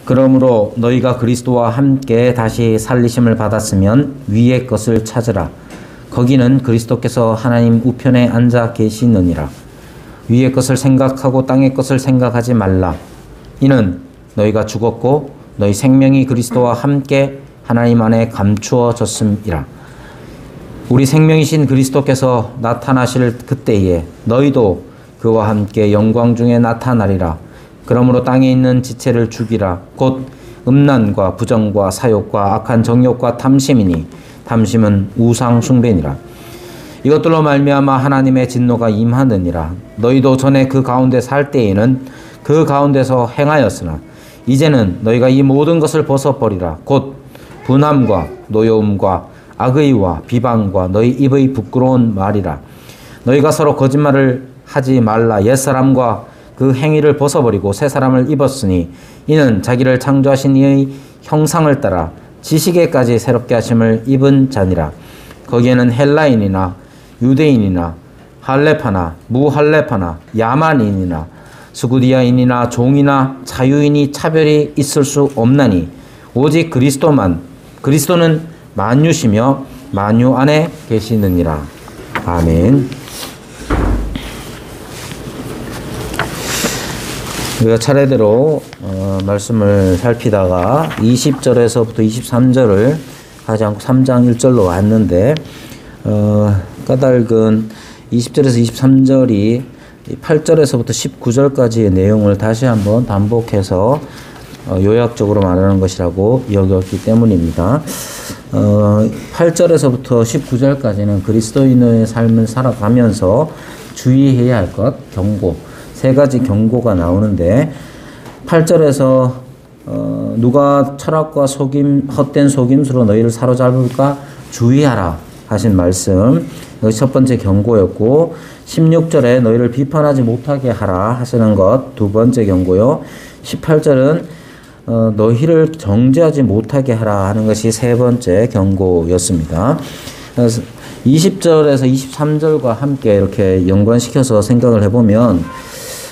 그러므로 너희가 그리스도와 함께 다시 살리심을 받았으면 위의 것을 찾으라. 거기는 그리스도께서 하나님 우편에 앉아 계시느니라. 위의 것을 생각하고 땅의 것을 생각하지 말라. 이는 너희가 죽었고 너희 생명이 그리스도와 함께 하나님 안에 감추어졌음이라. 우리 생명이신 그리스도께서 나타나실 그때에 너희도 그와 함께 영광 중에 나타나리라. 그러므로 땅에 있는 지체를 죽이라. 곧 음란과 부정과 사욕과 악한 정욕과 탐심이니 탐심은 우상 숭배니라. 이것들로 말미암아 하나님의 진노가 임하느니라. 너희도 전에 그 가운데 살 때에는 그 가운데서 행하였으나 이제는 너희가 이 모든 것을 벗어버리라. 곧 분함과 노여움과 악의와 비방과 너희 입의 부끄러운 말이라. 너희가 서로 거짓말을 하지 말라. 옛사람과 그 행위를 벗어버리고 새 사람을 입었으니 이는 자기를 창조하신 이의 형상을 따라 지식에까지 새롭게 하심을 입은 자니라. 거기에는 헬라인이나 유대인이나 할레파나 무할레파나 야만인이나 스구디아인이나 종이나 자유인이 차별이 있을 수 없나니 오직 그리스도는 만유시며 만유 안에 계시느니라. 아멘. 우리가 차례대로 말씀을 살피다가 20절에서부터 23절을 하지 않고 3장 1절로 왔는데 까닭은 20절에서 23절이 8절에서부터 19절까지의 내용을 다시 한번 반복해서 요약적으로 말하는 것이라고 여겼기 때문입니다. 8절에서부터 19절까지는 그리스도인의 삶을 살아가면서 주의해야 할 것, 경고, 세 가지 경고가 나오는데 8절에서 누가 철학과 헛된 속임수로 너희를 사로잡을까 주의하라 하신 말씀, 이것이 첫 번째 경고였고 16절에 너희를 비판하지 못하게 하라 하시는 것 두 번째 경고요. 18절은 너희를 정죄하지 못하게 하라 하는 것이 세 번째 경고였습니다. 그래서 20절에서 23절과 함께 이렇게 연관시켜서 생각을 해보면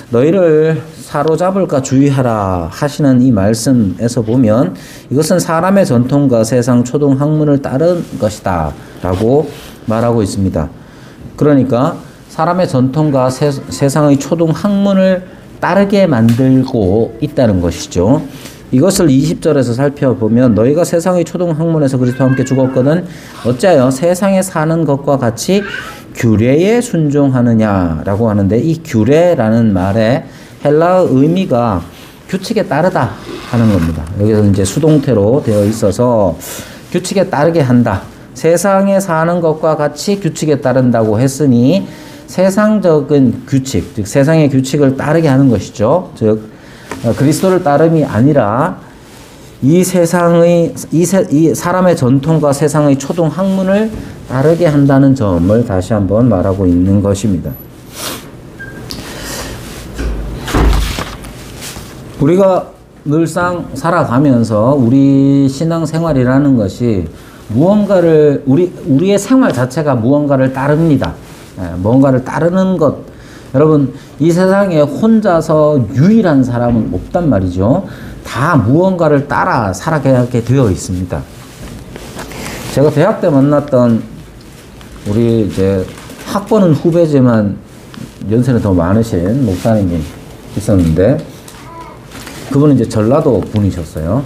너희를 사로잡을까 주의하라 하시는 이 말씀에서 보면 이것은 사람의 전통과 세상 초동 학문을 따른 것이다 라고 말하고 있습니다. 그러니까 사람의 전통과 세상의 초동 학문을 따르게 만들고 있다는 것이죠. 이것을 20절에서 살펴보면 너희가 세상의 초동 학문에서 그리스도와 함께 죽었거든 어찌하여 세상에 사는 것과 같이 규례에 순종하느냐라고 하는데 이 규례라는 말의 헬라어 의미가 규칙에 따르다 하는 겁니다. 여기서 이제 수동태로 되어 있어서 규칙에 따르게 한다. 세상에 사는 것과 같이 규칙에 따른다고 했으니 세상적인 규칙, 즉 세상의 규칙을 따르게 하는 것이죠. 즉 그리스도를 따름이 아니라 이 사람의 전통과 세상의 초동 학문을 따르게 한다는 점을 다시 한번 말하고 있는 것입니다. 우리가 늘상 살아가면서 우리 신앙생활이라는 것이 무언가를 우리의 생활 자체가 무언가를 따릅니다. 뭔가를 따르는 것. 여러분 이 세상에 혼자서 유일한 사람은 없단 말이죠. 다 무언가를 따라 살아가게 되어 있습니다. 제가 대학 때 만났던 우리 이제 학번은 후배지만 연세는 더 많으신 목사님이 있었는데 그분은 이제 전라도 분이셨어요.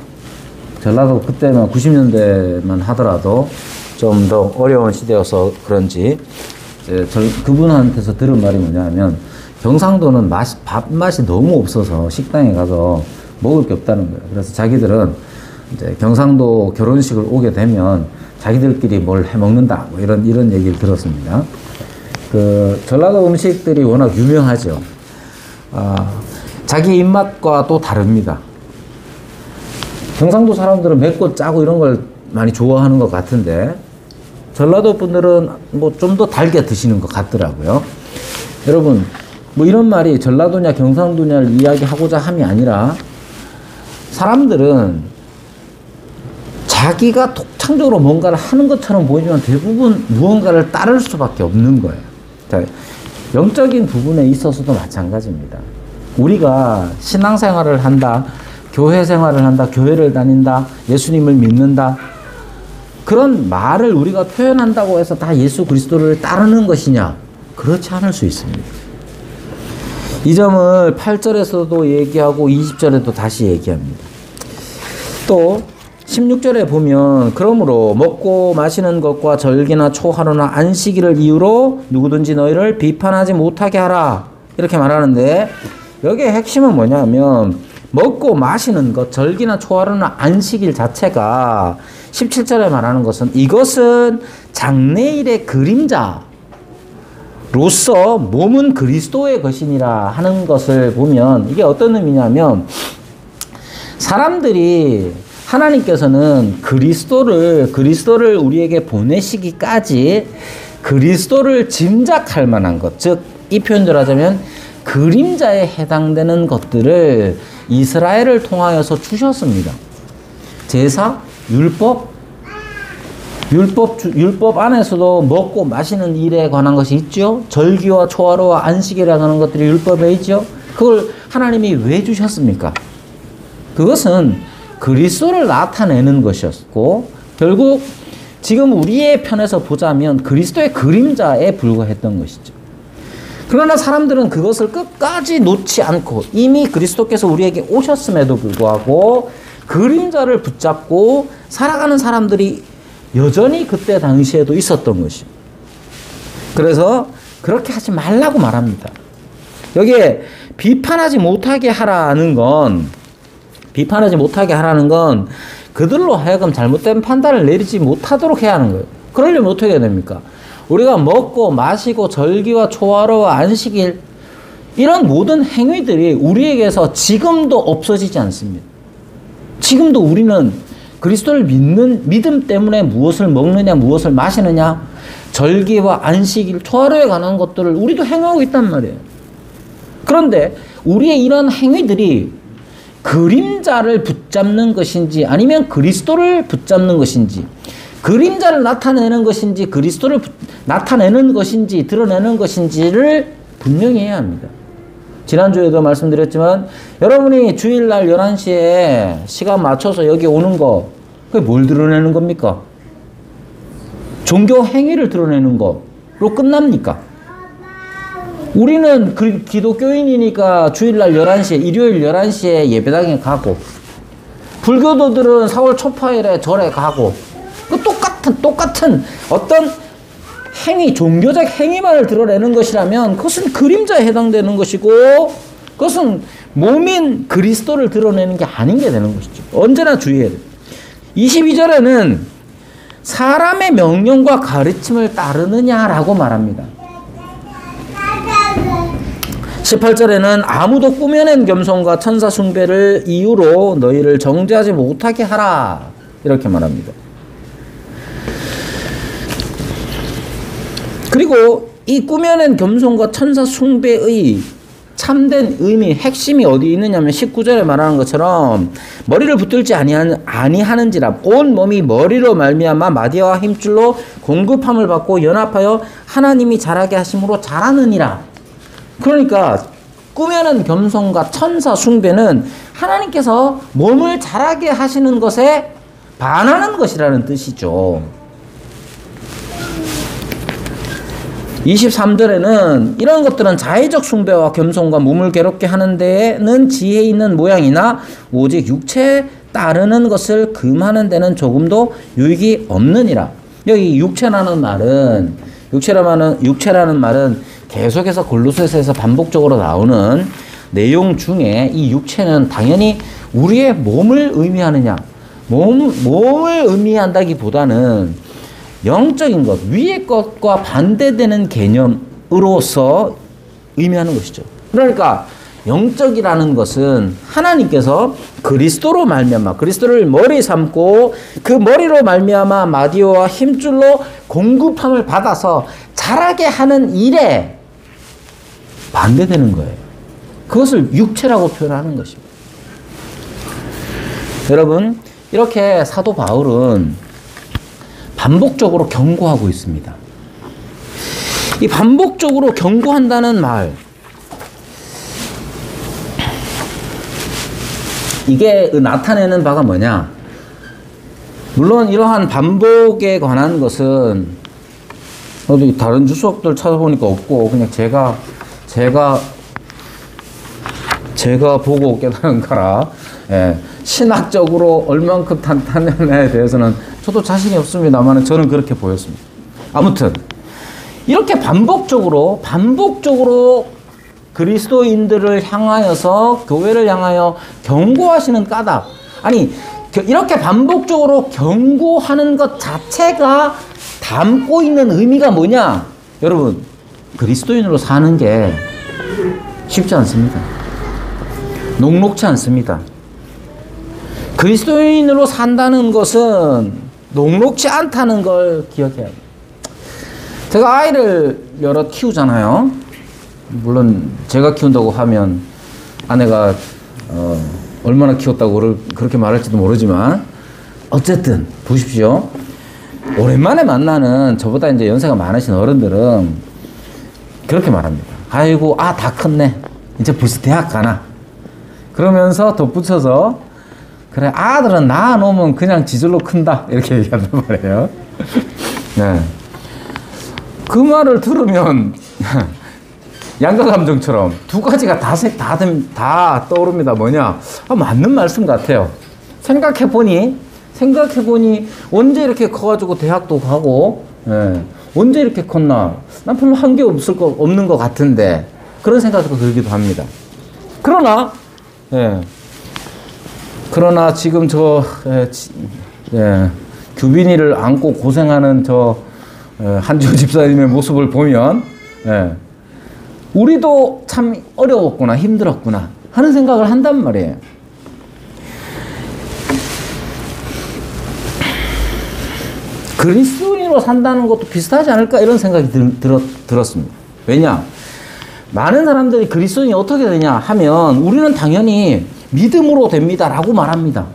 전라도 그때만 90년대만 하더라도 좀 더 어려운 시대여서 그런지 그분한테서 들은 말이 뭐냐면 경상도는 밥맛이 너무 없어서 식당에 가서 먹을 게 없다는 거예요. 그래서 자기들은 이제 경상도 결혼식을 오게 되면 자기들끼리 뭘 해 먹는다 뭐 이런 얘기를 들었습니다. 그 전라도 음식들이 워낙 유명하죠. 자기 입맛과 또 다릅니다. 경상도 사람들은 맵고 짜고 이런 걸 많이 좋아하는 것 같은데 전라도 분들은 뭐 좀 더 달게 드시는 것 같더라고요. 여러분 뭐 이런 말이 전라도냐 경상도냐를 이야기하고자 함이 아니라 사람들은 자기가 독창적으로 뭔가를 하는 것처럼 보이지만 대부분 무언가를 따를 수밖에 없는 거예요. 자, 영적인 부분에 있어서도 마찬가지입니다. 우리가 신앙생활을 한다, 교회 생활을 한다, 교회를 다닌다, 예수님을 믿는다. 그런 말을 우리가 표현한다고 해서 다 예수 그리스도를 따르는 것이냐? 그렇지 않을 수 있습니다. 이 점을 8절에서도 얘기하고 20절에도 다시 얘기합니다. 또 16절에 보면 그러므로 먹고 마시는 것과 절기나 초하루나 안식일을 이유로 누구든지 너희를 비판하지 못하게 하라. 이렇게 말하는데 여기에 핵심은 뭐냐면 먹고 마시는 것, 절기나 초하루나 안식일 자체가 17절에 말하는 것은 이것은 장래일의 그림자로서 몸은 그리스도의 것이니라 하는 것을 보면 이게 어떤 의미냐면 사람들이 하나님께서는 그리스도를 우리에게 보내시기까지 그리스도를 짐작할 만한 것, 즉 이 표현대로 하자면 그림자에 해당되는 것들을 이스라엘을 통하여서 주셨습니다. 제사, 율법 안에서도 먹고 마시는 일에 관한 것이 있죠. 절기와 초하루와 안식일에 관한 것들이 율법에 있죠. 그걸 하나님이 왜 주셨습니까? 그것은 그리스도를 나타내는 것이었고 결국 지금 우리의 편에서 보자면 그리스도의 그림자에 불과했던 것이죠. 그러나 사람들은 그것을 끝까지 놓지 않고 이미 그리스도께서 우리에게 오셨음에도 불구하고 그림자를 붙잡고 살아가는 사람들이 여전히 그때 당시에도 있었던 것이죠. 그래서 그렇게 하지 말라고 말합니다. 여기에 비판하지 못하게 하라는 건 그들로 하여금 잘못된 판단을 내리지 못하도록 해야 하는 거예요. 그러려면 어떻게 해야 됩니까? 우리가 먹고 마시고 절기와 초하루와 안식일 이런 모든 행위들이 우리에게서 지금도 없어지지 않습니다. 지금도 우리는 그리스도를 믿는 믿음 때문에 무엇을 먹느냐 무엇을 마시느냐 절기와 안식일 초하루에 관한 것들을 우리도 행하고 있단 말이에요. 그런데 우리의 이런 행위들이 그림자를 붙잡는 것인지 아니면 그리스도를 붙잡는 것인지 그림자를 나타내는 것인지 그리스도를 나타내는 것인지 드러내는 것인지를 분명히 해야 합니다. 지난주에도 말씀드렸지만 여러분이 주일날 11시에 시간 맞춰서 여기 오는 거 그게 뭘 드러내는 겁니까? 종교 행위를 드러내는 거로 끝납니까? 우리는 기독교인이니까 주일날 11시에 일요일 11시에 예배당에 가고 불교도들은 4월 초파일에 절에 가고 그 똑같은 어떤 행위, 종교적 행위만을 드러내는 것이라면 그것은 그림자에 해당되는 것이고 그것은 몸인 그리스도를 드러내는 게 아닌 게 되는 것이죠. 언제나 주의해야 돼요. 22절에는 사람의 명령과 가르침을 따르느냐라고 말합니다. 18절에는 아무도 꾸며낸 겸손과 천사 숭배를 이유로 너희를 정죄하지 못하게 하라 이렇게 말합니다. 그리고 이 꾸며낸 겸손과 천사 숭배의 참된 의미, 핵심이 어디 있느냐면 19절에 말하는 것처럼 머리를 붙들지 아니하는지라 온 몸이 머리로 말미암아 마디와 힘줄로 공급함을 받고 연합하여 하나님이 자라게 하심으로 자라느니라. 그러니까 꾸며낸 겸손과 천사 숭배는 하나님께서 몸을 자라게 하시는 것에 반하는 것이라는 뜻이죠. 23절에는 이런 것들은 자의적 숭배와 겸손과 몸을 괴롭게 하는 데에는 지혜 있는 모양이나 오직 육체에 따르는 것을 금하는 데는 조금도 유익이 없느니라. 여기 육체라는 말은 계속해서 골로새서에서 반복적으로 나오는 내용 중에 이 육체는 당연히 우리의 몸을 의미하느냐 몸을 의미한다기보다는 영적인 것, 위의 것과 반대되는 개념으로서 의미하는 것이죠. 그러니까 영적이라는 것은 하나님께서 그리스도로 말미암아 그리스도를 머리 삼고 그 머리로 말미암아 마디오와 힘줄로 공급함을 받아서 자라게 하는 일에 반대되는 거예요. 그것을 육체라고 표현하는 것입니다. 여러분, 이렇게 사도 바울은 반복적으로 경고하고 있습니다. 이 반복적으로 경고한다는 말, 이게 나타내는 바가 뭐냐? 물론 이러한 반복에 관한 것은 어디 다른 주석들 찾아보니까 없고 그냥 제가 보고 깨달은 거라. 예, 신학적으로 얼만큼 탄탄하냐에 대해서는 저도 자신이 없습니다만 저는 그렇게 보였습니다. 아무튼 이렇게 반복적으로 그리스도인들을 향하여서 교회를 향하여 경고하시는 까닭, 아니 이렇게 반복적으로 경고하는 것 자체가 담고 있는 의미가 뭐냐? 여러분, 그리스도인으로 사는 게 쉽지 않습니다. 녹록지 않습니다. 그리스도인으로 산다는 것은 녹록지 않다는 걸 기억해야 합니다. 제가 아이를 여러 키우잖아요. 물론 제가 키운다고 하면 아내가 얼마나 키웠다고 그렇게 말할지도 모르지만 어쨌든 보십시오. 오랜만에 만나는 저보다 이제 연세가 많으신 어른들은 그렇게 말합니다. 아이고, 다 컸네. 이제 벌써 대학 가나. 그러면서 덧붙여서 그래, 아들은 낳아놓으면 그냥 지절로 큰다. 이렇게 얘기한단 말이에요. 네. 그 말을 들으면 양가감정처럼 두 가지가 다 떠오릅니다. 뭐냐? 맞는 말씀 같아요. 생각해보니 언제 이렇게 커가지고 대학도 가고, 언제 이렇게 컸나? 난 별로 한 게 없는 것 같은데 그런 생각도 들기도 합니다. 그러나 지금 규빈이를 안고 고생하는 한지호 집사님의 모습을 보면 우리도 참 어려웠구나, 힘들었구나 하는 생각을 한단 말이에요. 그리스도인으로 산다는 것도 비슷하지 않을까 이런 생각이 들었습니다. 왜냐? 많은 사람들이 그리스도인이 어떻게 되냐 하면 우리는 당연히 믿음으로 됩니다 라고 말합니다.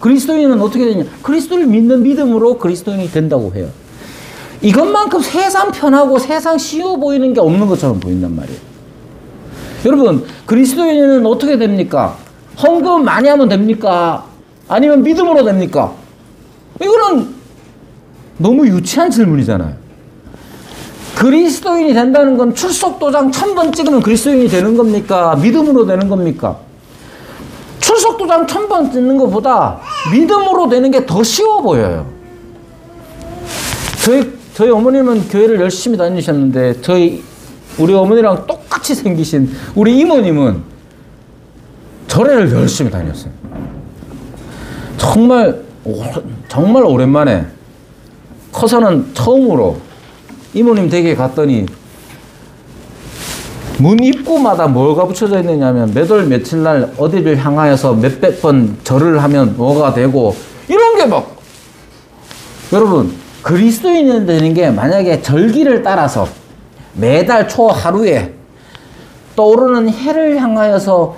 그리스도인은 어떻게 되냐? 그리스도를 믿는 믿음으로 그리스도인이 된다고 해요. 이것만큼 세상 편하고 세상 쉬워 보이는 게 없는 것처럼 보인단 말이에요. 여러분, 그리스도인은 어떻게 됩니까? 헌금 많이 하면 됩니까? 아니면 믿음으로 됩니까? 이거는 너무 유치한 질문이잖아요. 그리스도인이 된다는 건 출석도장 1000번 찍으면 그리스도인이 되는 겁니까? 믿음으로 되는 겁니까? 출석도장 1000번 찍는 것보다 믿음으로 되는 게 더 쉬워 보여요. 저희 어머님은 교회를 열심히 다니셨는데 우리 어머니랑 똑같이 생기신 우리 이모님은 절에를 열심히 다녔어요. 정말 오랜만에 커서는 처음으로 이모님 댁에 갔더니 문 입구마다 뭐가 붙여져 있느냐면 몇 월 며칠 날 어디를 향하여서 몇백 번 절을 하면 뭐가 되고 이런 게 막, 여러분, 그리스도인이 되는 게 만약에 절기를 따라서 매달 초 하루에 떠오르는 해를 향하여서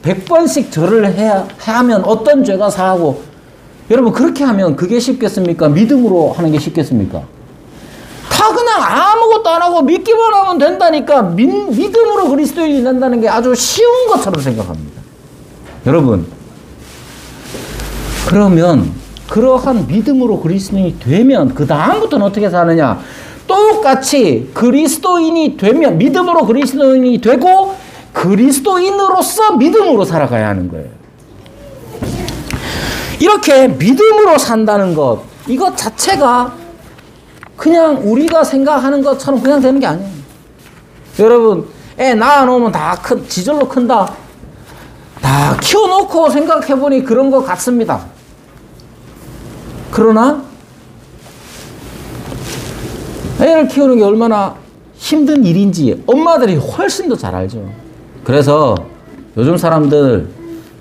100번씩 절을 하면 어떤 죄가 사하고, 여러분 그렇게 하면 그게 쉽겠습니까? 믿음으로 하는 게 쉽겠습니까? 다 그냥 아무것도 안 하고 믿기만 하면 된다니까 믿음으로 그리스도인이 된다는 게 아주 쉬운 것처럼 생각합니다. 여러분, 그러면 그러한 믿음으로 그리스도인이 되면 그 다음부터는 어떻게 사느냐? 똑같이 그리스도인이 되면 믿음으로 그리스도인이 되고 그리스도인으로서 믿음으로 살아가야 하는 거예요. 이렇게 믿음으로 산다는 것, 이것 자체가 그냥 우리가 생각하는 것처럼 그냥 되는 게 아니에요. 여러분, 애 낳아놓으면 지절로 큰다. 다 키워놓고 생각해보니 그런 것 같습니다. 그러나 애를 키우는 게 얼마나 힘든 일인지 엄마들이 훨씬 더 잘 알죠. 그래서 요즘 사람들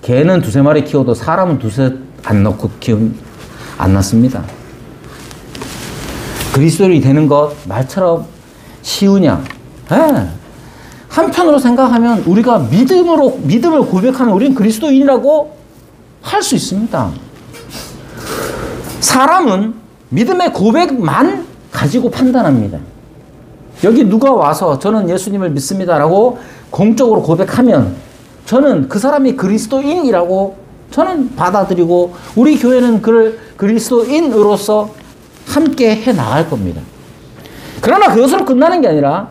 개는 2-3마리 키워도 사람은 2-3 안 넣고 안 낳습니다. 그리스도인이 되는 것 말처럼 쉬우냐? 한편으로 생각하면 우리가 믿음을 고백하면 우리는 그리스도인이라고 할 수 있습니다. 사람은 믿음의 고백만 가지고 판단합니다. 여기 누가 와서 저는 예수님을 믿습니다라고 공적으로 고백하면 저는 그 사람이 그리스도인이라고 저는 받아들이고 우리 교회는 그를 그리스도인으로서 함께 해 나갈 겁니다. 그러나 그것으로 끝나는 게 아니라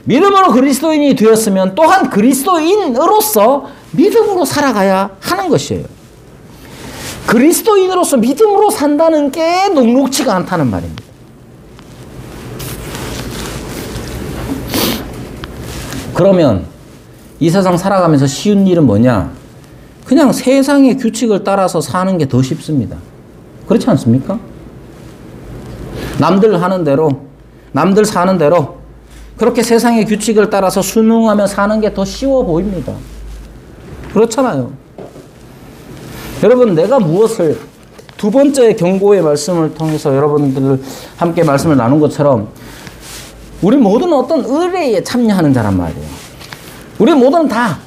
믿음으로 그리스도인이 되었으면 또한 그리스도인으로서 믿음으로 살아가야 하는 것이에요. 그리스도인으로서 믿음으로 산다는 게 녹록지가 않다는 말입니다. 그러면 이 세상 살아가면서 쉬운 일은 뭐냐? 그냥 세상의 규칙을 따라서 사는 게 더 쉽습니다. 그렇지 않습니까? 남들 하는 대로, 남들 사는 대로 그렇게 세상의 규칙을 따라서 순응하며 사는 게 더 쉬워 보입니다. 그렇잖아요. 여러분, 내가 무엇을 두 번째 경고의 말씀을 통해서 여러분들 함께 말씀을 나눈 것처럼 우리 모두는 어떤 의례에 참여하는 자란 말이에요. 우리 모두는 다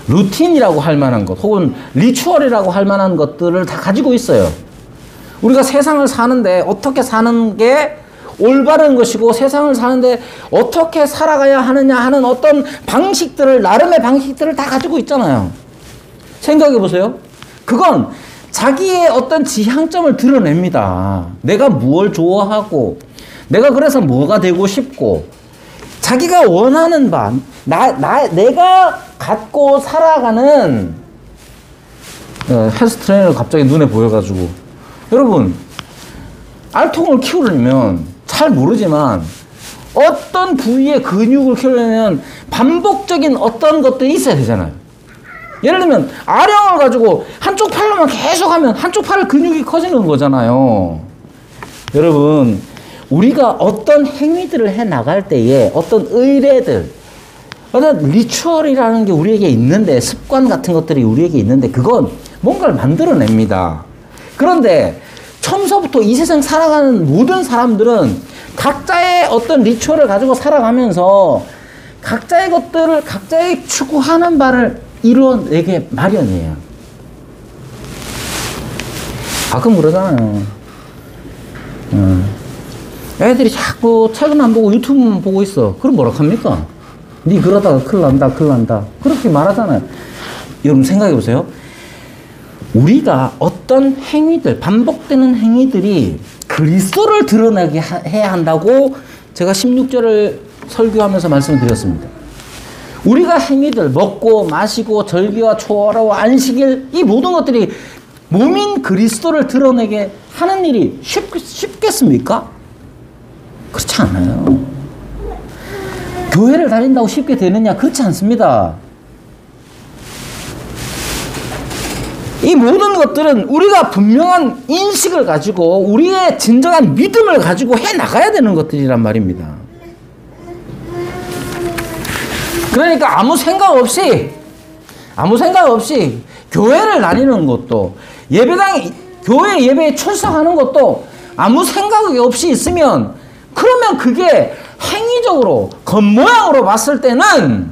루틴이라고 할 만한 것 혹은 리추얼이라고 할 만한 것들을 다 가지고 있어요. 우리가 세상을 사는데 어떻게 사는 게 올바른 것이고 세상을 사는데 어떻게 살아가야 하느냐 하는 어떤 방식들을, 나름의 방식들을 다 가지고 있잖아요. 생각해 보세요. 그건 자기의 어떤 지향점을 드러냅니다. 내가 무엇을 좋아하고 내가 그래서 뭐가 되고 싶고 자기가 원하는 바, 내가 갖고 살아가는 헬스 트레이너가 갑자기 눈에 보여가지고 여러분 알통을 키우려면 잘 모르지만 어떤 부위의 근육을 키우려면 반복적인 어떤 것들이 있어야 되잖아요. 예를 들면 아령을 가지고 한쪽 팔로만 계속 하면 한쪽 팔 근육이 커지는 거잖아요. 여러분 우리가 어떤 행위들을 해 나갈 때에 어떤 의례들, 어떤 리추얼이라는 게 우리에게 있는데, 습관 같은 것들이 우리에게 있는데 그건 뭔가를 만들어냅니다. 그런데 처음서부터 이 세상 살아가는 모든 사람들은 각자의 어떤 리추얼을 가지고 살아가면서 각자의 것들을 각자의 추구하는 바를 이루어내게 마련이에요. 가끔 그러잖아요. 애들이 자꾸 책은 안 보고 유튜브만 보고 있어. 그럼 뭐라 합니까? 니 그러다가 큰일 난다, 큰일 난다. 그렇게 말하잖아요. 여러분 생각해 보세요. 우리가 어떤 행위들, 반복되는 행위들이 그리스도를 드러나게 해야 한다고 제가 16절을 설교하면서 말씀드렸습니다. 우리가 행위들, 먹고 마시고 절기와 초하루와 안식일, 이 모든 것들이 몸인 그리스도를 드러내게 하는 일이 쉽겠습니까? 그렇지 않아요. 교회를 다닌다고 쉽게 되느냐? 그렇지 않습니다. 이 모든 것들은 우리가 분명한 인식을 가지고 우리의 진정한 믿음을 가지고 해 나가야 되는 것들이란 말입니다. 그러니까 아무 생각 없이 교회를 다니는 것도 교회 예배에 출석하는 것도 아무 생각이 없이 있으면 그러면 그게 행위적으로 겉모양으로 봤을 때는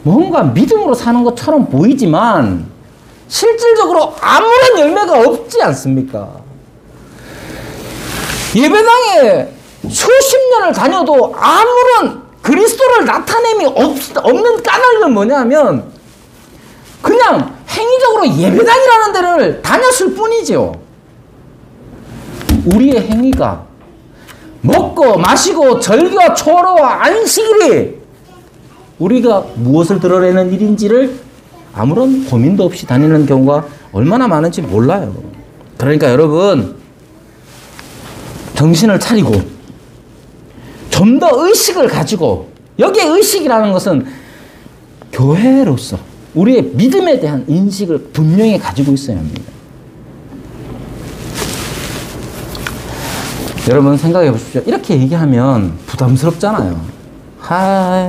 뭔가 믿음으로 사는 것처럼 보이지만 실질적으로 아무런 열매가 없지 않습니까? 예배당에 수십 년을 다녀도 아무런 그리스도를 나타냄이 없는 까닭은 뭐냐면 그냥 행위적으로 예배당이라는 데를 다녔을 뿐이죠. 우리의 행위가 먹고 마시고 절기와 초하루와 안식일이 우리가 무엇을 드러내는 일인지를 아무런 고민도 없이 다니는 경우가 얼마나 많은지 몰라요. 그러니까 여러분 정신을 차리고 좀 더 의식을 가지고, 여기에 의식이라는 것은 교회로서 우리의 믿음에 대한 인식을 분명히 가지고 있어야 합니다. 여러분 생각해 보십시오. 이렇게 얘기하면 부담스럽잖아요.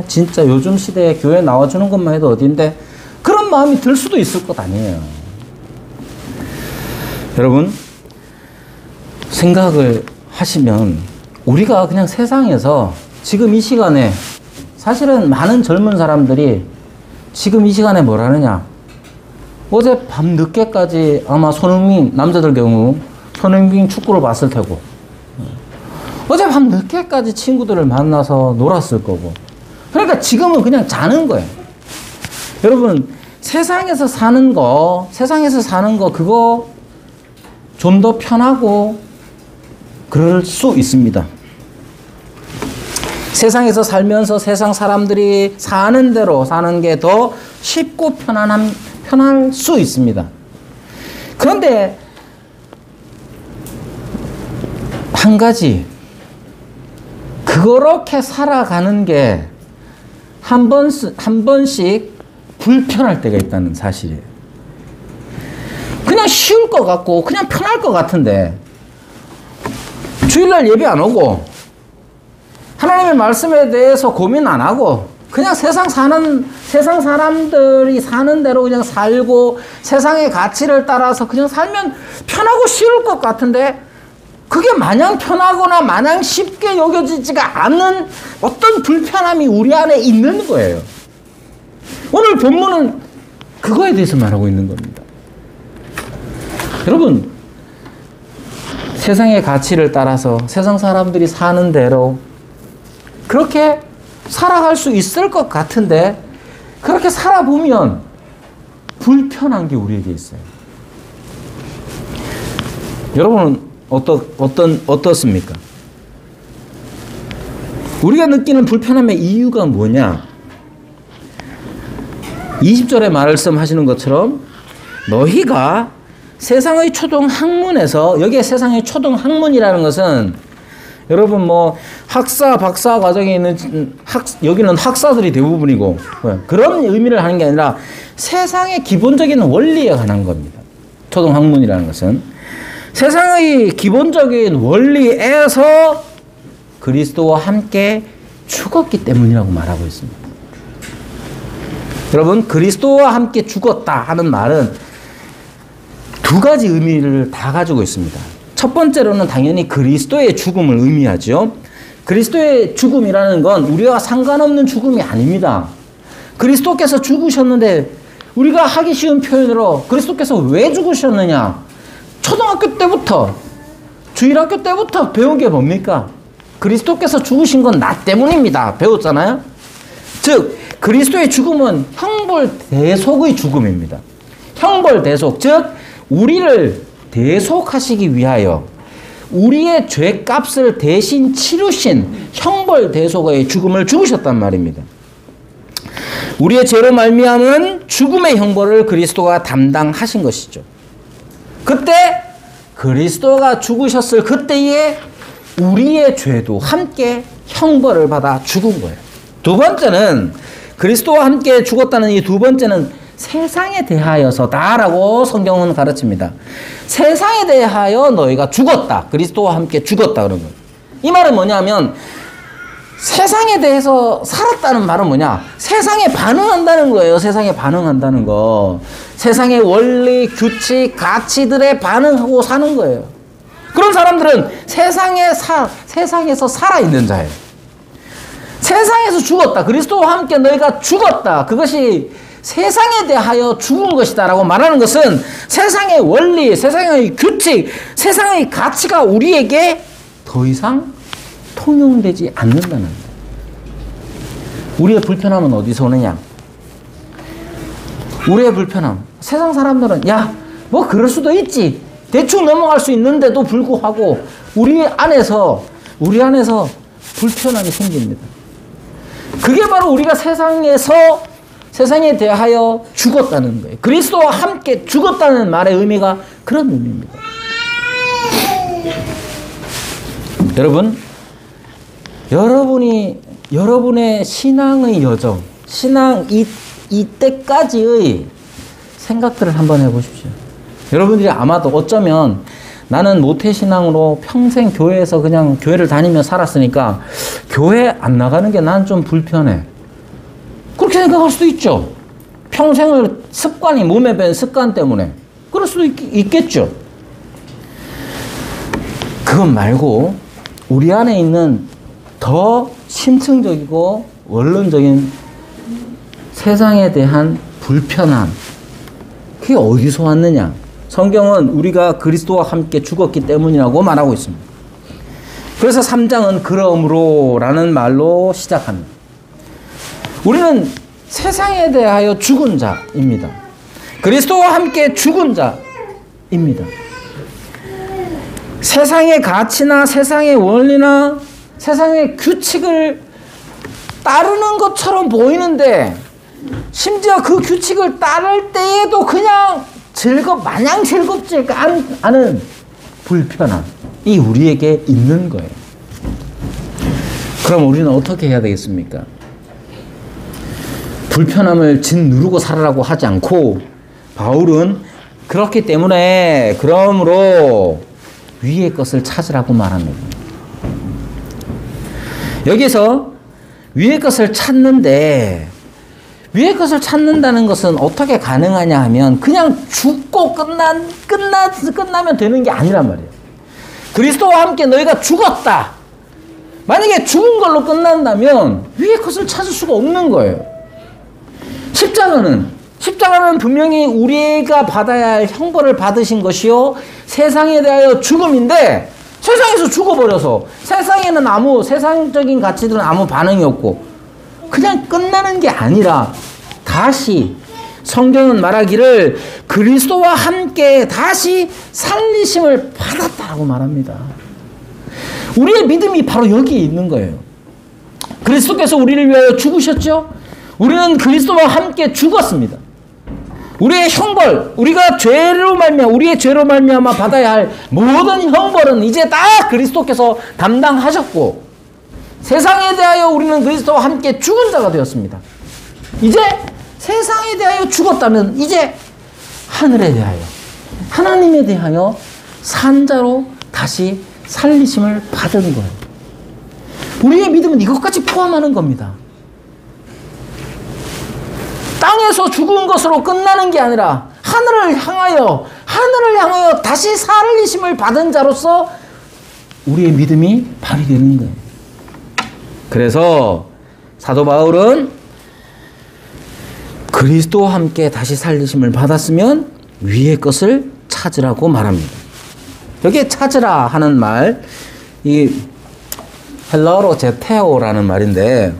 진짜 요즘 시대에 교회 나와주는 것만 해도 어딘데, 그런 마음이 들 수도 있을 것 아니에요. 여러분 생각을 하시면 우리가 그냥 세상에서 지금 이 시간에 사실은 많은 젊은 사람들이 지금 이 시간에 뭘 하느냐, 어제 밤 늦게까지 아마 손흥민, 남자들 경우 손흥민 축구를 봤을 테고, 어제 밤 늦게까지 친구들을 만나서 놀았을 거고, 그러니까 지금은 그냥 자는 거예요. 여러분 세상에서 사는 거 그거 좀 더 편하고 그럴 수 있습니다. 세상에서 살면서 세상 사람들이 사는 대로 사는 게 더 쉽고 편할 수 있습니다. 그런데 한 가지, 그렇게 살아가는 게 한 번씩 불편할 때가 있다는 사실이에요. 그냥 쉬울 것 같고 그냥 편할 것 같은데 주일날 예배 안 오고 하나님의 말씀에 대해서 고민 안 하고 그냥 세상 사람들이 사는 대로 그냥 살고 세상의 가치를 따라서 그냥 살면 편하고 쉬울 것 같은데 그게 마냥 편하거나 마냥 쉽게 여겨지지가 않는 어떤 불편함이 우리 안에 있는 거예요. 오늘 본문은 그거에 대해서 말하고 있는 겁니다. 여러분, 세상의 가치를 따라서 세상 사람들이 사는 대로 그렇게 살아갈 수 있을 것 같은데 그렇게 살아보면 불편한 게 우리에게 있어요. 여러분은 어떻습니까? 우리가 느끼는 불편함의 이유가 뭐냐? 20절에 말씀하시는 것처럼 너희가 세상의 초등학문에서, 여기에 세상의 초등학문이라는 것은 여러분 뭐 학사, 박사 과정에 있는 여기는 학사들이 대부분이고 그런 의미를 하는 게 아니라 세상의 기본적인 원리에 관한 겁니다. 초등학문이라는 것은 세상의 기본적인 원리에서 그리스도와 함께 죽었기 때문이라고 말하고 있습니다. 여러분, 그리스도와 함께 죽었다 하는 말은 두 가지 의미를 다 가지고 있습니다. 첫 번째로는 당연히 그리스도의 죽음을 의미하죠. 그리스도의 죽음이라는 건 우리와 상관없는 죽음이 아닙니다. 그리스도께서 죽으셨는데 우리가 하기 쉬운 표현으로 그리스도께서 왜 죽으셨느냐? 초등학교 때부터, 주일학교 때부터 배운 게 뭡니까? 그리스도께서 죽으신 건 나 때문입니다. 배웠잖아요? 즉, 그리스도의 죽음은 형벌대속의 죽음입니다. 형벌대속, 즉 우리를 대속하시기 위하여 우리의 죄값을 대신 치르신 형벌대속의 죽음을 죽으셨단 말입니다. 우리의 죄로 말미암은 죽음의 형벌을 그리스도가 담당하신 것이죠. 그때 그리스도가 죽으셨을 그때에 우리의 죄도 함께 형벌을 받아 죽은 거예요. 두 번째는 그리스도와 함께 죽었다는 이 두 번째는 세상에 대하여서다라고 성경은 가르칩니다. 세상에 대하여 너희가 죽었다. 그리스도와 함께 죽었다 그런 거예요. 이 말은 뭐냐면 세상에 대해서 살았다는 말은 뭐냐? 세상에 반응한다는 거예요. 세상에 반응한다는 거. 세상의 원리, 규칙, 가치들에 반응하고 사는 거예요. 그런 사람들은 세상에서 살아있는 자예요. 세상에서 죽었다. 그리스도와 함께 너희가 죽었다. 그것이 세상에 대하여 죽은 것이다 라고 말하는 것은 세상의 원리, 세상의 규칙, 세상의 가치가 우리에게 더 이상 통용되지 않는다는 거예요. 우리의 불편함은 어디서 오느냐? 우리의 불편함. 세상 사람들은 야, 뭐 그럴 수도 있지. 대충 넘어갈 수 있는데도 불구하고 우리 안에서 불편함이 생깁니다. 그게 바로 우리가 세상에 대하여 죽었다는 거예요. 그리스도와 함께 죽었다는 말의 의미가 그런 의미입니다. 여러분의 신앙의 여정, 이때까지의 생각들을 한번 해보십시오. 여러분들이 아마도 어쩌면 나는 모태신앙으로 평생 교회에서 그냥 교회를 다니며 살았으니까 교회 안 나가는 게 난 좀 불편해. 그렇게 생각할 수도 있죠. 평생을 몸에 밴 습관 때문에. 그럴 수도 있겠죠. 그건 말고 우리 안에 있는 더 심층적이고 원론적인 세상에 대한 불편함. 그게 어디서 왔느냐? 성경은 우리가 그리스도와 함께 죽었기 때문이라고 말하고 있습니다. 그래서 3장은 그러므로라는 말로 시작합니다. 우리는 세상에 대하여 죽은 자입니다. 그리스도와 함께 죽은 자입니다. 세상의 가치나 세상의 원리나 세상의 규칙을 따르는 것처럼 보이는데 심지어 그 규칙을 따를 때에도 그냥 마냥 즐겁지 않은 불편함이 우리에게 있는 거예요. 그럼 우리는 어떻게 해야 되겠습니까? 불편함을 짓누르고 살아라고 하지 않고 바울은 그렇기 때문에 그러므로 위의 것을 찾으라고 말합니다. 여기서 위의 것을 찾는데 위의 것을 찾는다는 것은 어떻게 가능하냐 하면 그냥 죽고 끝나면 되는 게 아니란 말이에요. 그리스도와 함께 너희가 죽었다. 만약에 죽은 걸로 끝난다면 위의 것을 찾을 수가 없는 거예요. 십자가는 분명히 우리가 받아야 할 형벌을 받으신 것이요 세상에 대하여 죽음인데 세상에서 죽어버려서 세상에는 세상적인 가치들은 아무 반응이 없고 그냥 끝나는 게 아니라 다시 성경은 말하기를 그리스도와 함께 다시 살리심을 받았다라고 말합니다. 우리의 믿음이 바로 여기에 있는 거예요. 그리스도께서 우리를 위하여 죽으셨죠? 우리는 그리스도와 함께 죽었습니다. 우리의 형벌, 우리의 죄로 말미암아 받아야 할 모든 형벌은 이제 다 그리스도께서 담당하셨고 세상에 대하여 우리는 그리스도와 함께 죽은 자가 되었습니다. 이제 세상에 대하여 죽었다면 이제 하늘에 대하여 하나님에 대하여 산 자로 다시 살리심을 받은 거예요. 우리의 믿음은 이것까지 포함하는 겁니다. 땅에서 죽은 것으로 끝나는 게 아니라 하늘을 향하여 다시 살리심을 받은 자로서 우리의 믿음이 발휘되는 거예요. 그래서 사도 바울은 그리스도와 함께 다시 살리심을 받았으면 위의 것을 찾으라고 말합니다. 여기에 찾으라 하는 말, 이 헬라어로 제테오라는 말인데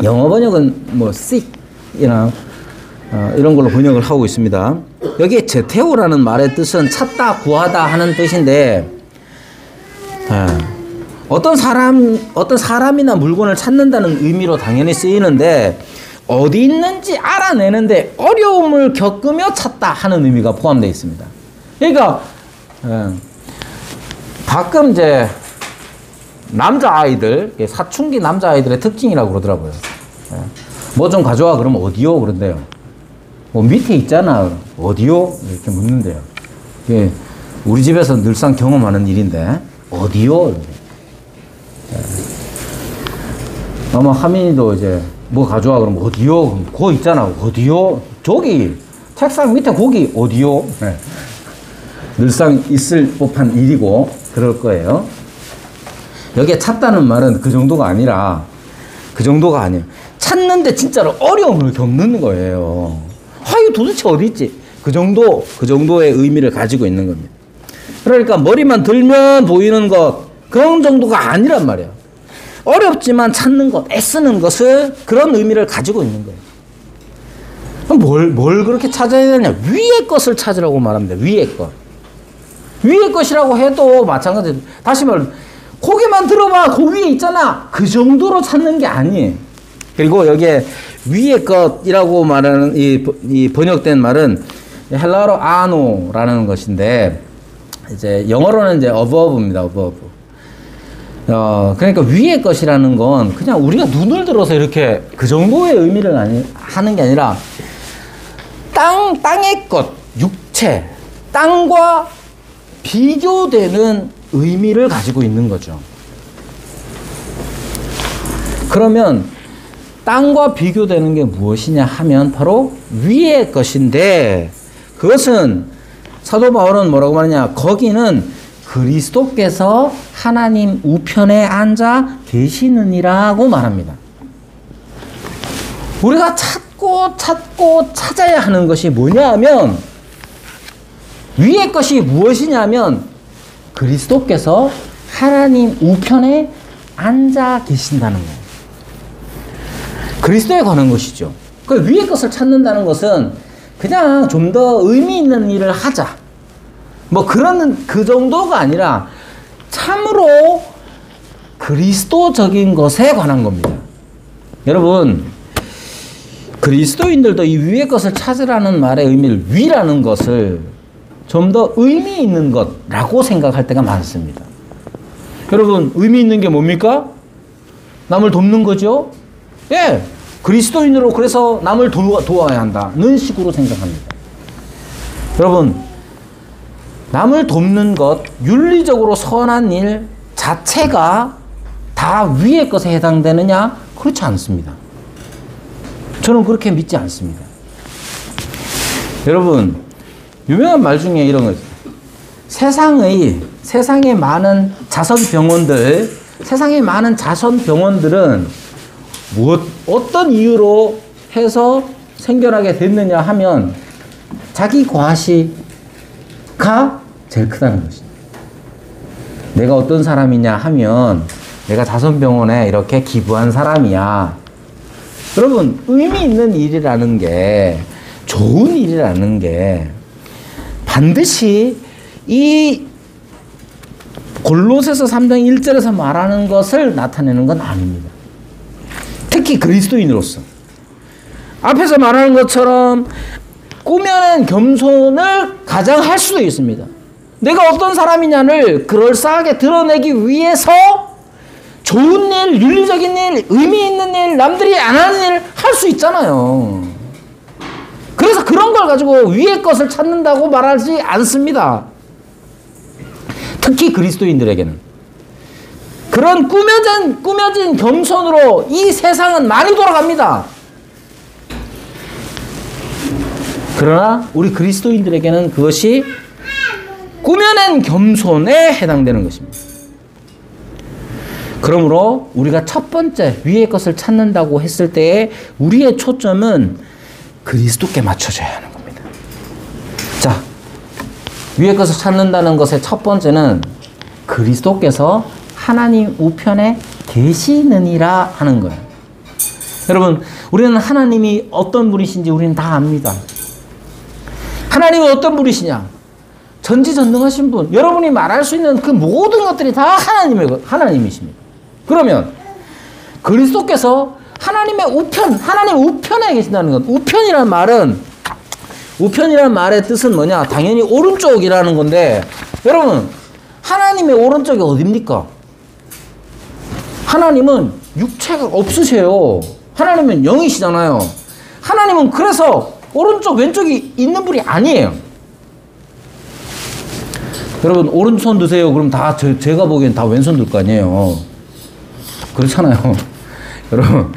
영어 번역은 seek이나 이런 걸로 번역을 하고 있습니다. 여기에 제테오라는 말의 뜻은 찾다, 구하다 하는 뜻인데 어떤 사람이나 물건을 찾는다는 의미로 당연히 쓰이는데 어디 있는지 알아내는데 어려움을 겪으며 찾다 하는 의미가 포함되어 있습니다. 그러니까 가끔 이제 남자아이들, 사춘기 남자아이들의 특징이라고 그러더라고요. 뭐 좀 가져와 그러면 어디요? 그런데요. 뭐 밑에 있잖아. 어디요? 이렇게 묻는데요. 우리 집에서 늘상 경험하는 일인데 어디요? 아마 하민이도 이제 뭐 가져와 그러면 어디요? 그거 있잖아. 어디요? 저기 책상 밑에 거기 어디요? 네. 늘상 있을 법한 일이고 그럴 거예요. 여기에 찾다는 말은 그 정도가 아니에요. 찾는데 진짜로 어려움을 겪는 거예요. 이거 도대체 어디 있지? 그 정도의 의미를 가지고 있는 겁니다. 그러니까 머리만 들면 보이는 것 그런 정도가 아니란 말이에요. 어렵지만 찾는 것, 애쓰는 것을 그런 의미를 가지고 있는 거예요. 그럼 뭘 그렇게 찾아야 되냐? 위의 것을 찾으라고 말합니다. 위의 것. 위의 것이라고 해도 마찬가지로 다시 말하면 고개만 들어봐. 그 위에 있잖아. 그 정도로 찾는 게 아니에요. 그리고 여기에 위의 것이라고 말하는 이 번역된 말은 헬라어로 아노라는 것인데 이제 영어로는 이제 above입니다. above. 그러니까 위의 것이라는 건 그냥 우리가 눈을 들어서 이렇게 그 정도의 의미를 하는 게 아니라 땅의 것, 육체, 땅과 비교되는 의미를 가지고 있는 거죠. 그러면 땅과 비교되는 게 무엇이냐 하면 바로 위의 것인데 그것은 사도 바울은 뭐라고 말하냐? 거기는 그리스도께서 하나님 우편에 앉아 계시느니라고 말합니다. 우리가 찾고 찾아야 하는 것이 뭐냐 하면 위의 것이 무엇이냐면 그리스도께서 하나님 우편에 앉아 계신다는 거예요. 그리스도에 관한 것이죠. 그 위의 것을 찾는다는 것은 그냥 좀 더 의미 있는 일을 하자. 뭐 그런 그 정도가 아니라 참으로 그리스도적인 것에 관한 겁니다. 여러분, 그리스도인들도 이 위의 것을 찾으라는 말의 의미를 위라는 것을 좀 더 의미 있는 것라고 생각할 때가 많습니다. 여러분, 의미 있는 게 뭡니까? 남을 돕는 거죠? 예. 그리스도인으로 그래서 남을 도와야 한다는 식으로 생각합니다. 여러분, 남을 돕는 것, 윤리적으로 선한 일 자체가 다 위의 것에 해당되느냐? 그렇지 않습니다. 저는 그렇게 믿지 않습니다. 여러분, 유명한 말 중에 이런 거죠. 세상의 많은 자선병원들은 어떤 이유로 해서 생겨나게 됐느냐 하면 자기 과시가 제일 크다는 것입니다. 내가 어떤 사람이냐 하면 내가 자선병원에 이렇게 기부한 사람이야. 여러분, 의미 있는 일이라는 게, 좋은 일이라는 게 반드시 이 골로새서 3장 1절에서 말하는 것을 나타내는 건 아닙니다. 특히 그리스도인으로서 앞에서 말하는 것처럼 꾸며낸 겸손을 가장 할 수도 있습니다. 내가 어떤 사람이냐를 그럴싸하게 드러내기 위해서 좋은 일, 윤리적인 일, 의미 있는 일, 남들이 안 하는 일 할 수 있잖아요. 그래서 그런 걸 가지고 위의 것을 찾는다고 말하지 않습니다. 특히 그리스도인들에게는. 그런 꾸며진 겸손으로 이 세상은 많이 돌아갑니다. 그러나 우리 그리스도인들에게는 그것이 꾸며낸 겸손에 해당되는 것입니다. 그러므로 우리가 첫 번째 위의 것을 찾는다고 했을 때에 우리의 초점은 그리스도께 맞춰져야 하는 겁니다. 자, 위의 것을 찾는다는 것의 첫 번째는 그리스도께서 하나님 우편에 계시느니라 하는 거예요. 여러분, 우리는 하나님이 어떤 분이신지 우리는 다 압니다. 하나님이 어떤 분이시냐? 전지전능하신 분. 여러분이 말할 수 있는 그 모든 것들이 다 하나님이십니다. 그러면 그리스도께서 하나님의 우편, 하나님 우편에 계신다는 것. 우편이라는 말의 뜻은 뭐냐? 당연히 오른쪽이라는 건데, 여러분, 하나님의 오른쪽이 어딥니까? 하나님은 육체가 없으세요. 하나님은 영이시잖아요. 하나님은 그래서 오른쪽, 왼쪽이 있는 분이 아니에요. 여러분, 오른손 드세요. 그럼 다 제가 보기엔 다 왼손 들 거 아니에요. 그렇잖아요. 여러분,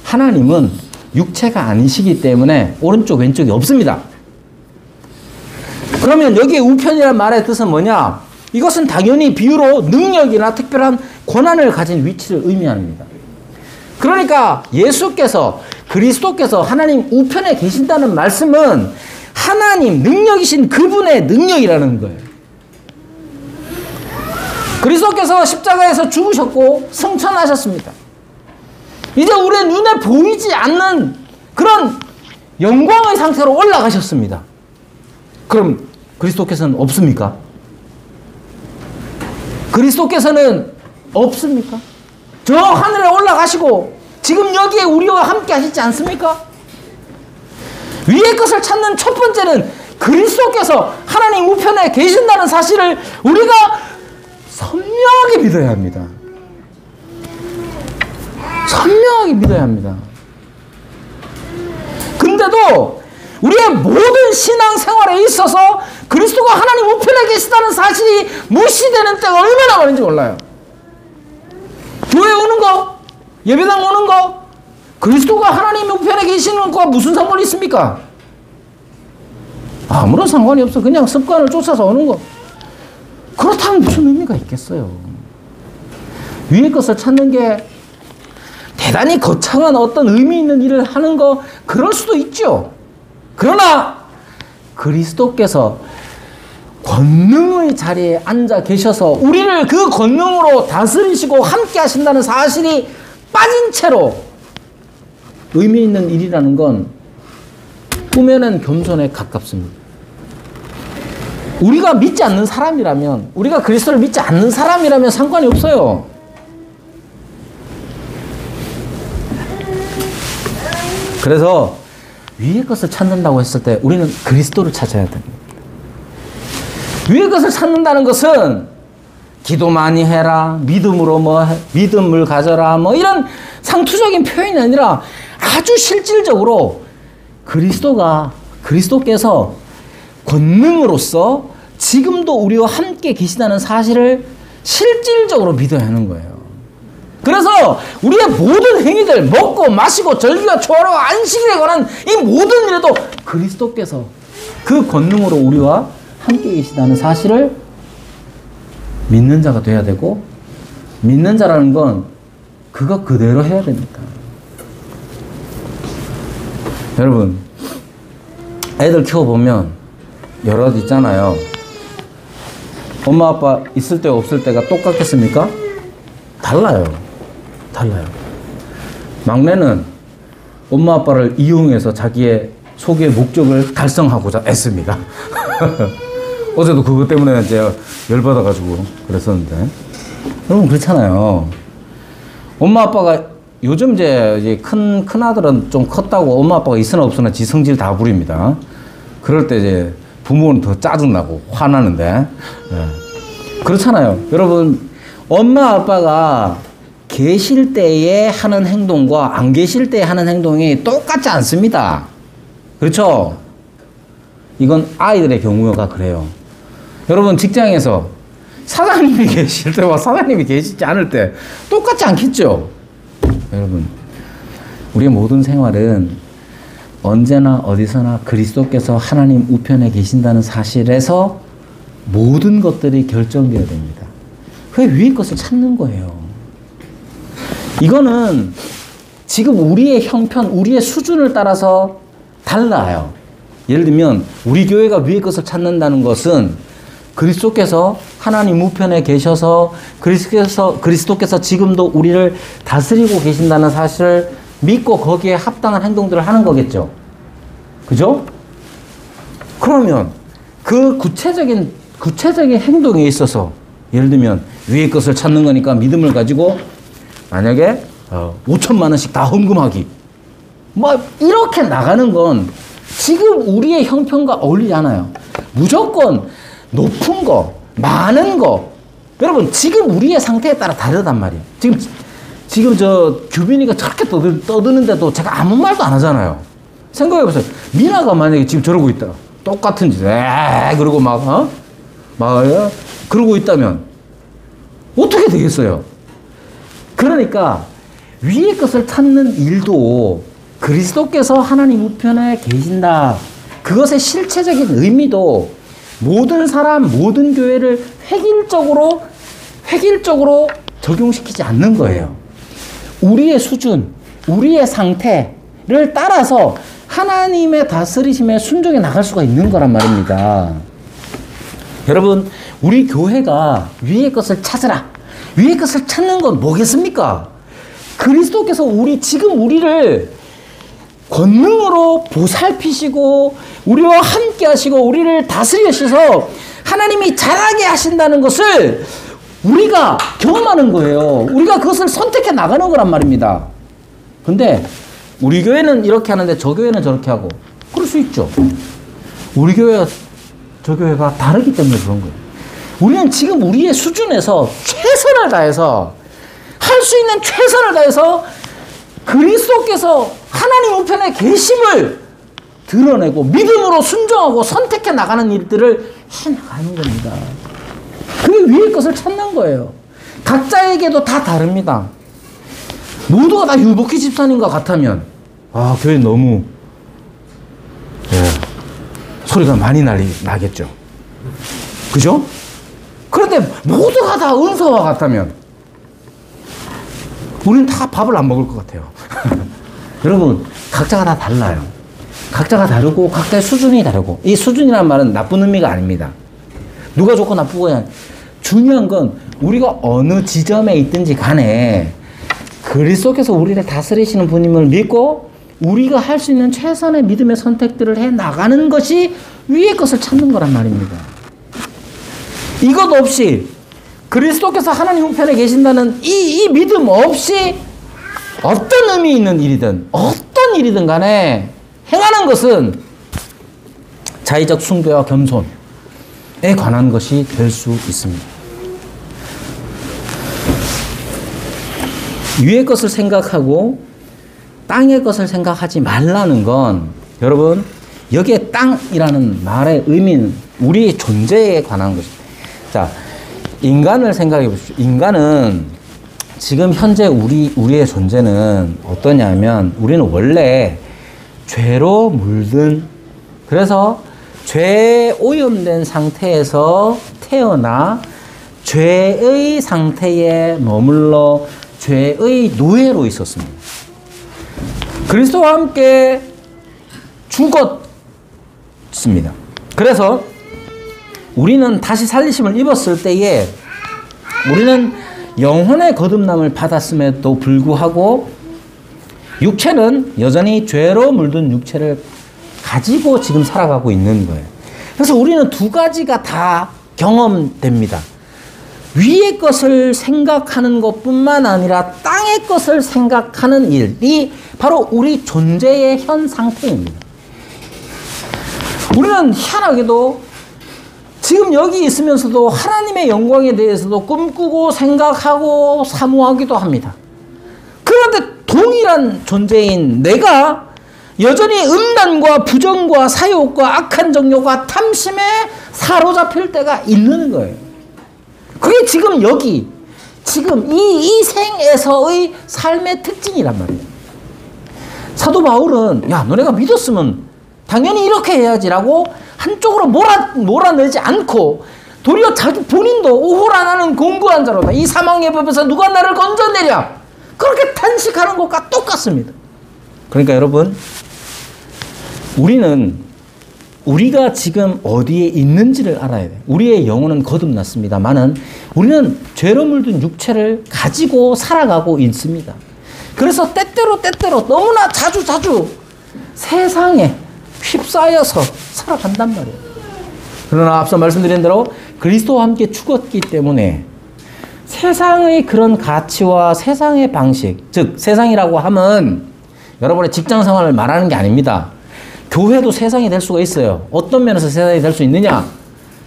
하나님은 육체가 아니시기 때문에 오른쪽, 왼쪽이 없습니다. 그러면 여기에 우편이라는 말의 뜻은 뭐냐? 이것은 당연히 비유로 능력이나 특별한 권한을 가진 위치를 의미합니다. 그러니까 예수께서, 그리스도께서 하나님 우편에 계신다는 말씀은 하나님, 능력이신 그분의 능력이라는 거예요. 그리스도께서 십자가에서 죽으셨고 승천하셨습니다. 이제 우리의 눈에 보이지 않는 그런 영광의 상태로 올라가셨습니다. 그럼 그리스도께서는 없습니까? 그리스도께서는 없습니까? 저 하늘에 올라가시고 지금 여기에 우리와 함께 하시지 않습니까? 위의 것을 찾는 첫 번째는 그리스도께서 하나님 우편에 계신다는 사실을 우리가 선명하게 믿어야 합니다. 선명하게 믿어야 합니다. 근데도 우리의 모든 신앙생활에 있어서 그리스도가 하나님 우편에 계시다는 사실이 무시되는 때가 얼마나 많은지 몰라요. 교회 오는 거, 예배당 오는 거, 그리스도가 하나님 우편에 계시는 것과 무슨 상관이 있습니까? 아무런 상관이 없어. 그냥 습관을 쫓아서 오는 거. 그렇다면 무슨 의미가 있겠어요? 위의 것을 찾는 게 대단히 거창한 어떤 의미 있는 일을 하는 거, 그럴 수도 있죠. 그러나 그리스도께서 권능의 자리에 앉아 계셔서 우리를 그 권능으로 다스리시고 함께 하신다는 사실이 빠진 채로 의미 있는 일이라는 건 꿈에는 겸손에 가깝습니다. 우리가 믿지 않는 사람이라면, 우리가 그리스도를 믿지 않는 사람이라면 상관이 없어요. 그래서 위의 것을 찾는다고 했을 때 우리는 그리스도를 찾아야 됩니다. 위의 것을 찾는다는 것은 기도 많이 해라, 믿음으로 믿음을 가져라, 이런 상투적인 표현이 아니라 아주 실질적으로 그리스도께서 권능으로서 지금도 우리와 함께 계시다는 사실을 실질적으로 믿어야 하는 거예요. 그래서 우리의 모든 행위들, 먹고 마시고 절기와 초하루와 안식일에 관한 이 모든 일에도 그리스도께서 그 권능으로 우리와 함께 계시다는 사실을 믿는 자가 돼야 되고, 믿는 자라는 건 그거 그대로 해야 됩니다. 여러분, 애들 키워보면 여럿 있잖아요. 엄마 아빠 있을 때 없을 때가 똑같겠습니까? 달라요. 막내는 엄마 아빠를 이용해서 자기의 소유의 목적을 달성하고자 애씁니다. 어제도 그것 때문에 이제 열받아가지고 그랬었는데. 여러분, 그렇잖아요. 엄마 아빠가 요즘 이제 큰 아들은 좀 컸다고 엄마 아빠가 있으나 없으나 지 성질 다 부립니다. 그럴 때 이제 부모는 더 짜증나고 화나는데. 예. 그렇잖아요. 여러분, 엄마 아빠가 계실 때에 하는 행동과 안 계실 때 하는 행동이 똑같지 않습니다. 그렇죠? 이건 아이들의 경우가 그래요. 여러분, 직장에서 사장님이 계실 때와 사장님이 계시지 않을 때 똑같지 않겠죠? 여러분, 우리의 모든 생활은 언제나 어디서나 그리스도께서 하나님 우편에 계신다는 사실에서 모든 것들이 결정되어야 됩니다. 그 위의 것을 찾는 거예요. 이거는 지금 우리의 형편, 우리의 수준을 따라서 달라요. 예를 들면 우리 교회가 위의 것을 찾는다는 것은 그리스도께서 하나님 우편에 계셔서 그리스도께서 지금도 우리를 다스리고 계신다는 사실을 믿고 거기에 합당한 행동들을 하는 거겠죠. 그죠? 그러면 그 구체적인 행동에 있어서 예를 들면 위의 것을 찾는 거니까 믿음을 가지고 만약에 5천만 원씩 다 헌금하기, 이렇게 나가는 건 지금 우리의 형편과 어울리지 않아요. 무조건 높은 거, 많은 거. 여러분, 지금 우리의 상태에 따라 다르단 말이에요. 지금 저 규빈이가 저렇게 떠드는데도 제가 아무 말도 안 하잖아요. 생각해보세요. 미나가 만약에 지금 저러고 있다. 똑같은 짓, 그러고 그러고 있다면 어떻게 되겠어요? 그러니까 위의 것을 찾는 일도 그리스도께서 하나님 우편에 계신다. 그것의 실체적인 의미도 모든 사람, 모든 교회를 획일적으로 적용시키지 않는 거예요. 우리의 수준, 우리의 상태를 따라서 하나님의 다스리심에 순종해 나갈 수가 있는 거란 말입니다. 여러분, 우리 교회가 위의 것을 찾으라. 위의 것을 찾는 건 뭐겠습니까? 그리스도께서 지금 우리를 권능으로 보살피시고 우리와 함께 하시고 우리를 다스리셔서 하나님이 잘하게 하신다는 것을 우리가 경험하는 거예요. 우리가 그것을 선택해 나가는 거란 말입니다. 근데 우리 교회는 이렇게 하는데 저 교회는 저렇게 하고 그럴 수 있죠. 우리 교회와 저 교회가 다르기 때문에 그런 거예요. 우리는 지금 우리의 수준에서 최선을 다해서 할 수 있는 최선을 다해서 그리스도께서 하나님 우편에 계심을 드러내고 믿음으로 순종하고 선택해 나가는 일들을 해나가는 겁니다. 그게 위의 것을 찾는 거예요. 각자에게도 다 다릅니다. 모두가 다 유복희 집사님과 같으면 교회 너무 소리가 많이 나겠죠. 그죠? 그런데 모두가 다 은서와 같다면 우리는 다 밥을 안 먹을 것 같아요. 여러분, 각자가 다 달라요. 각자가 다르고 각자의 수준이 다르고, 이 수준이라는 말은 나쁜 의미가 아닙니다. 누가 좋고 나쁘고, 중요한 건 우리가 어느 지점에 있든지 간에 그리스도께서 우리를 다스리시는 분임을 믿고 우리가 할 수 있는 최선의 믿음의 선택들을 해 나가는 것이 위의 것을 찾는 거란 말입니다. 이것 없이 그리스도께서 하나님 우편에 계신다는 이 믿음 없이 어떤 의미 있는 일이든 어떤 일이든 간에 행하는 것은 자의적 숭배와 겸손에 관한 것이 될 수 있습니다. 위의 것을 생각하고 땅의 것을 생각하지 말라는 건 여러분 여기에 땅이라는 말의 의미는 우리의 존재에 관한 것입니다. 자, 인간을 생각해 보십시오. 인간은 지금 현재 우리의 존재는 어떠냐면 우리는 원래 죄로 물든 그래서 죄에 오염된 상태에서 태어나 죄의 상태에 머물러 죄의 노예로 있었습니다. 그리스도와 함께 죽었습니다. 그래서 우리는 다시 살리심을 입었을 때에 우리는 영혼의 거듭남을 받았음에도 불구하고 육체는 여전히 죄로 물든 육체를 가지고 지금 살아가고 있는 거예요. 그래서 우리는 두 가지가 다 경험됩니다. 위의 것을 생각하는 것뿐만 아니라 땅의 것을 생각하는 일이 바로 우리 존재의 현 상태입니다. 우리는 희한하게도 지금 여기 있으면서도 하나님의 영광에 대해서도 꿈꾸고 생각하고 사모하기도 합니다. 그런데 동일한 존재인 내가 여전히 음란과 부정과 사욕과 악한 정욕과 탐심에 사로잡힐 때가 있는 거예요. 그게 지금 여기, 지금 이 생에서의 삶의 특징이란 말이에요. 사도 바울은 야, 너네가 믿었으면 당연히 이렇게 해야지라고 한쪽으로 몰아내지 않고 도리어 자기 본인도 오호라 나는 공고한 자로다. 이 사망의 법에서 누가 나를 건져내랴. 그렇게 탄식하는 것과 똑같습니다. 그러니까 여러분, 우리가 지금 어디에 있는지를 알아야 돼요. 우리의 영혼은 거듭났습니다만은 우리는 죄로 물든 육체를 가지고 살아가고 있습니다. 그래서 때때로 너무나 자주 세상에 휩싸여서 살아간단 말이에요. 그러나 앞서 말씀드린 대로 그리스도와 함께 죽었기 때문에 세상의 그런 가치와 세상의 방식, 즉 세상이라고 하면 여러분의 직장 생활을 말하는 게 아닙니다. 교회도 세상이 될 수가 있어요. 어떤 면에서 세상이 될 수 있느냐?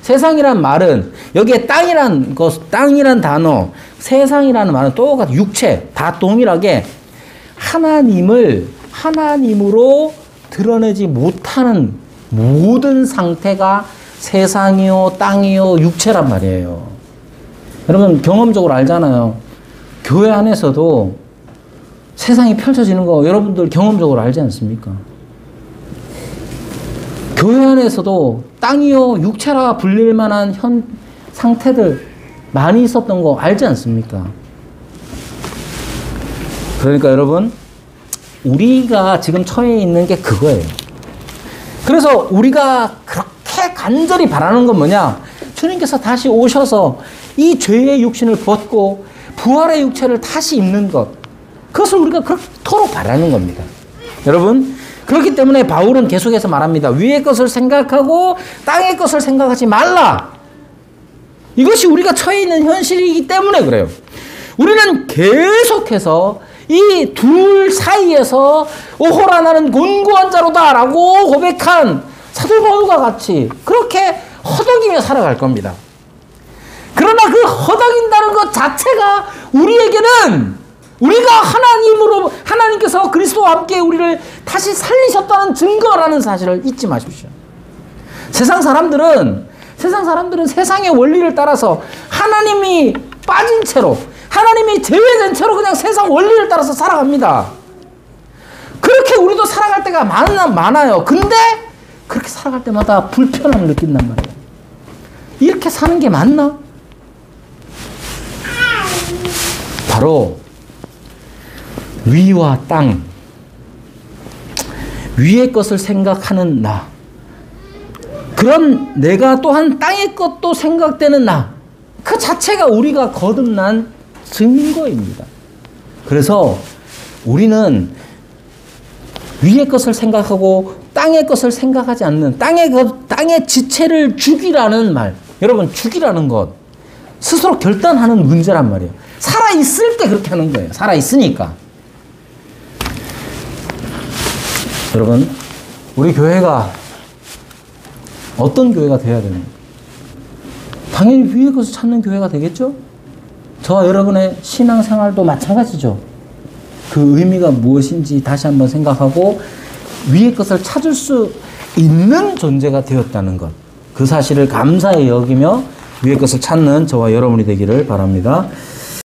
세상이란 말은 여기에 땅이란 단어, 세상이라는 말은 똑같이 육체, 다 동일하게 하나님으로 드러내지 못하는 모든 상태가 세상이요, 땅이요, 육체란 말이에요. 여러분 경험적으로 알잖아요. 교회 안에서도 세상이 펼쳐지는 거 여러분들 경험적으로 알지 않습니까? 교회 안에서도 땅이요, 육체라 불릴 만한 상태들 많이 있었던 거 알지 않습니까? 그러니까 여러분, 우리가 지금 처해 있는 게 그거예요. 그래서 우리가 그렇게 간절히 바라는 건 뭐냐? 주님께서 다시 오셔서 이 죄의 육신을 벗고 부활의 육체를 다시 입는 것. 그것을 우리가 그토록 바라는 겁니다. 여러분, 그렇기 때문에 바울은 계속해서 말합니다. 위의 것을 생각하고 땅의 것을 생각하지 말라. 이것이 우리가 처해 있는 현실이기 때문에 그래요. 우리는 계속해서 이 둘 사이에서 오호라 나는 곤고한 자로다 라고 고백한 사도 바울과 같이 그렇게 허덕이며 살아갈 겁니다. 그러나 그 허덕인다는 것 자체가 우리에게는 우리가 하나님께서 그리스도와 함께 우리를 다시 살리셨다는 증거라는 사실을 잊지 마십시오. 세상 사람들은 세상의 원리를 따라서 하나님이 빠진 채로, 하나님이 제외된 채로 그냥 세상 원리를 따라서 살아갑니다. 그렇게 우리도 살아갈 때가 많아요. 근데 그렇게 살아갈 때마다 불편함을 느낀단 말이에요. 이렇게 사는 게 맞나? 바로 위와 땅, 위의 것을 생각하는 나, 그런 내가 또한 땅의 것도 생각되는 나, 그 자체가 우리가 거듭난 증거입니다. 그래서 우리는 위의 것을 생각하고 땅의 것을 생각하지 않는 땅의 지체를 죽이라는 말. 여러분, 죽이라는 것 스스로 결단하는 문제란 말이에요. 살아있을 때 그렇게 하는 거예요. 살아있으니까. 여러분, 우리 교회가 어떤 교회가 되어야 되는가? 당연히 위의 것을 찾는 교회가 되겠죠? 저와 여러분의 신앙생활도 마찬가지죠. 그 의미가 무엇인지 다시 한번 생각하고 위의 것을 찾을 수 있는 존재가 되었다는 것. 그 사실을 감사히 여기며 위의 것을 찾는 저와 여러분이 되기를 바랍니다.